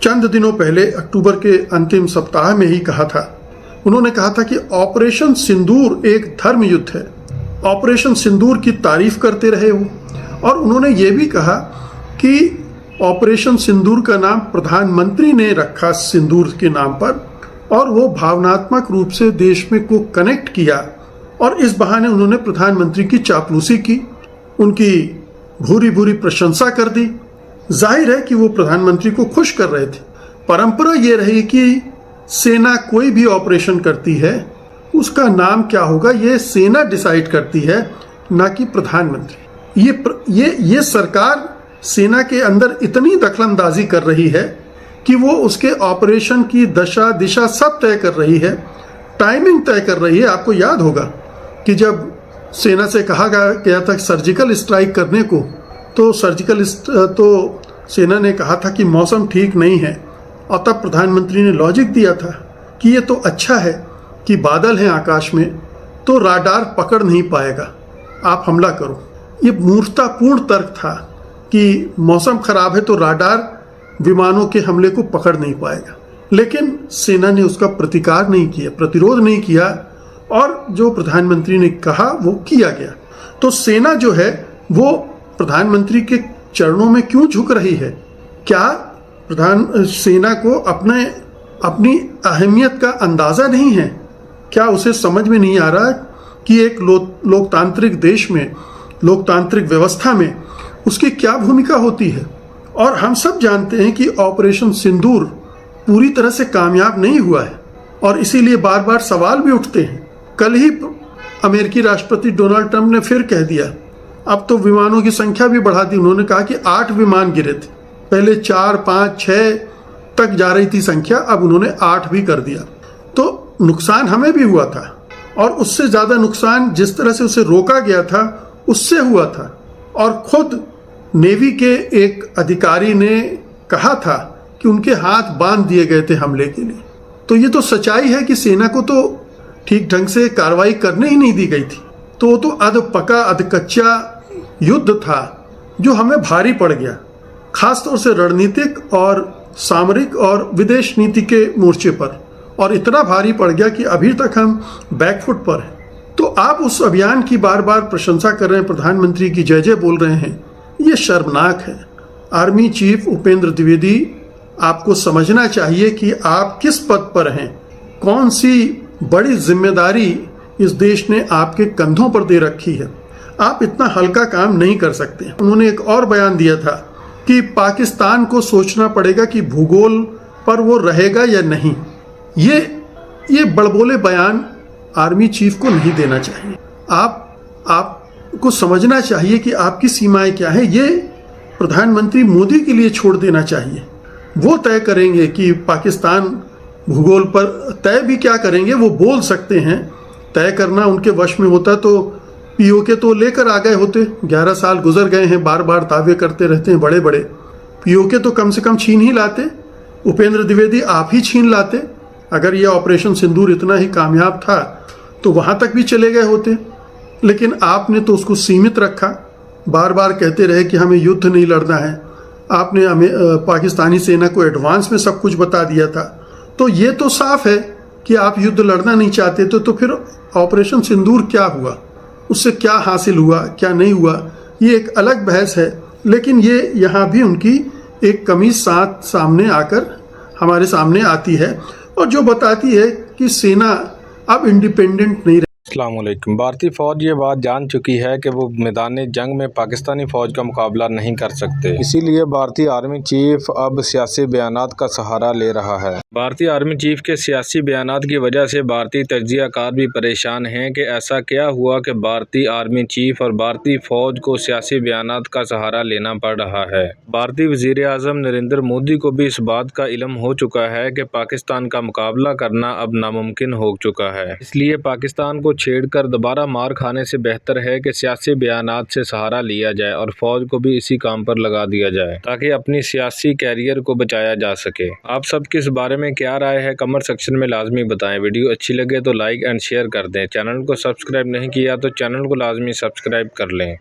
चंद दिनों पहले अक्टूबर के अंतिम सप्ताह में ही कहा था। उन्होंने कहा था कि ऑपरेशन सिंदूर एक धर्म युद्ध है। ऑपरेशन सिंदूर की तारीफ करते रहे वो, और उन्होंने ये भी कहा कि ऑपरेशन सिंदूर का नाम प्रधानमंत्री ने रखा सिंदूर के नाम पर, और वो भावनात्मक रूप से देश में को कनेक्ट किया, और इस बहाने उन्होंने प्रधानमंत्री की चापलूसी की, उनकी भूरी भूरी प्रशंसा कर दी। जाहिर है कि वो प्रधानमंत्री को खुश कर रहे थे। परंपरा ये रही कि सेना कोई भी ऑपरेशन करती है उसका नाम क्या होगा ये सेना डिसाइड करती है, ना कि प्रधानमंत्री। ये सरकार सेना के अंदर इतनी दखलंदाजी कर रही है कि वो उसके ऑपरेशन की दशा दिशा सब तय कर रही है, टाइमिंग तय कर रही है। आपको याद होगा कि जब सेना से कहा गया था सर्जिकल स्ट्राइक करने को, तो सेना ने कहा था कि मौसम ठीक नहीं है, और तब प्रधानमंत्री ने लॉजिक दिया था कि ये तो अच्छा है कि बादल हैं आकाश में, तो राडार पकड़ नहीं पाएगा, आप हमला करो। ये मूर्खतापूर्ण तर्क था कि मौसम खराब है तो राडार विमानों के हमले को पकड़ नहीं पाएगा। लेकिन सेना ने उसका प्रतिकार नहीं किया, प्रतिरोध नहीं किया, और जो प्रधानमंत्री ने कहा वो किया गया। तो सेना जो है वो प्रधानमंत्री के चरणों में क्यों झुक रही है? क्या सेना को अपनी अहमियत का अंदाजा नहीं है? क्या उसे समझ में नहीं आ रहा कि एक लोकतांत्रिक देश में, लोकतांत्रिक व्यवस्था में उसकी क्या भूमिका होती है? और हम सब जानते हैं कि ऑपरेशन सिंदूर पूरी तरह से कामयाब नहीं हुआ है, और इसीलिए बार बार सवाल भी उठते हैं। कल ही अमेरिकी राष्ट्रपति डोनाल्ड ट्रंप ने फिर कह दिया, अब तो विमानों की संख्या भी बढ़ा दी। उन्होंने कहा कि 8 विमान गिरे थे, पहले 4, 5, 6 तक जा रही थी संख्या, अब उन्होंने 8 भी कर दिया। तो नुकसान हमें भी हुआ था, और उससे ज्यादा नुकसान जिस तरह से उसे रोका गया था उससे हुआ था। और खुद नेवी के एक अधिकारी ने कहा था कि उनके हाथ बांध दिए गए थे हमले के लिए। तो ये तो सच्चाई है कि सेना को तो ठीक ढंग से कार्रवाई करने ही नहीं दी गई थी। तो वो तो अध पका अध कच्चा युद्ध था जो हमें भारी पड़ गया, खासतौर से रणनीतिक और सामरिक और विदेश नीति के मोर्चे पर, और इतना भारी पड़ गया कि अभी तक हम बैकफुट पर हैं। तो आप उस अभियान की बार बार प्रशंसा कर रहे हैं, प्रधानमंत्री की जय जय बोल रहे हैं, ये शर्मनाक है। आर्मी चीफ उपेंद्र द्विवेदी, आपको समझना चाहिए कि आप किस पद पर हैं, कौन सी बड़ी जिम्मेदारी इस देश ने आपके कंधों पर दे रखी है। आप इतना हल्का काम नहीं कर सकते। उन्होंने एक और बयान दिया था कि पाकिस्तान को सोचना पड़ेगा कि भूगोल पर वो रहेगा या नहीं। ये बड़बोले बयान आर्मी चीफ को नहीं देना चाहिए। आपको समझना चाहिए कि आपकी सीमाएं क्या है। ये प्रधानमंत्री मोदी के लिए छोड़ देना चाहिए। वो तय करेंगे कि पाकिस्तान भूगोल पर तय भी क्या करेंगे, वो बोल सकते हैं। तय करना उनके वश में होता तो पीओके तो लेकर आ गए होते। 11 साल गुजर गए हैं, बार बार दावे करते रहते हैं बड़े बड़े। पीओके तो कम से कम छीन ही लाते। उपेंद्र द्विवेदी, आप ही छीन लाते। अगर यह ऑपरेशन सिंदूर इतना ही कामयाब था तो वहां तक भी चले गए होते। लेकिन आपने तो उसको सीमित रखा। बार बार कहते रहे कि हमें युद्ध नहीं लड़ना है। आपने पाकिस्तानी सेना को एडवांस में सब कुछ बता दिया था। तो ये तो साफ है कि आप युद्ध लड़ना नहीं चाहते थे। तो फिर ऑपरेशन सिंदूर क्या हुआ, उससे क्या हासिल हुआ, क्या नहीं हुआ, ये एक अलग बहस है। लेकिन ये यहाँ भी उनकी एक कमी सामने आकर हमारे सामने आती है, और जो बताती है कि सेना अब इंडिपेंडेंट नहीं। अस्सलाम वालेकुम। भारतीय फ़ौज ये बात जान चुकी है कि वो मैदान जंग में पाकिस्तानी फ़ौज का मुकाबला नहीं कर सकते। इसीलिए भारतीय आर्मी चीफ अब सियासी बयानात का सहारा ले रहा है। भारतीय आर्मी चीफ के सियासी बयानात की वजह से भारतीय तज्जियाकार भी परेशान हैं कि ऐसा क्या हुआ कि भारतीय आर्मी चीफ और भारतीय फ़ौज को सियासी बयानात का सहारा लेना पड़ रहा है। भारतीय वज़ीर-ए-आज़म नरेंद्र मोदी को भी इस बात का इल्म हो चुका है कि पाकिस्तान का मुकाबला करना अब नामुमकिन हो चुका है। इसलिए पाकिस्तान को छेड़कर दोबारा मार खाने से बेहतर है कि सियासी बयानात से सहारा लिया जाए और फौज को भी इसी काम पर लगा दिया जाए ताकि अपनी सियासी कैरियर को बचाया जा सके। आप सबकी इस बारे में क्या राय है कमेंट सेक्शन में लाजमी बताएं। वीडियो अच्छी लगे तो लाइक एंड शेयर कर दें। चैनल को सब्सक्राइब नहीं किया तो चैनल को लाजमी सब्सक्राइब कर लें।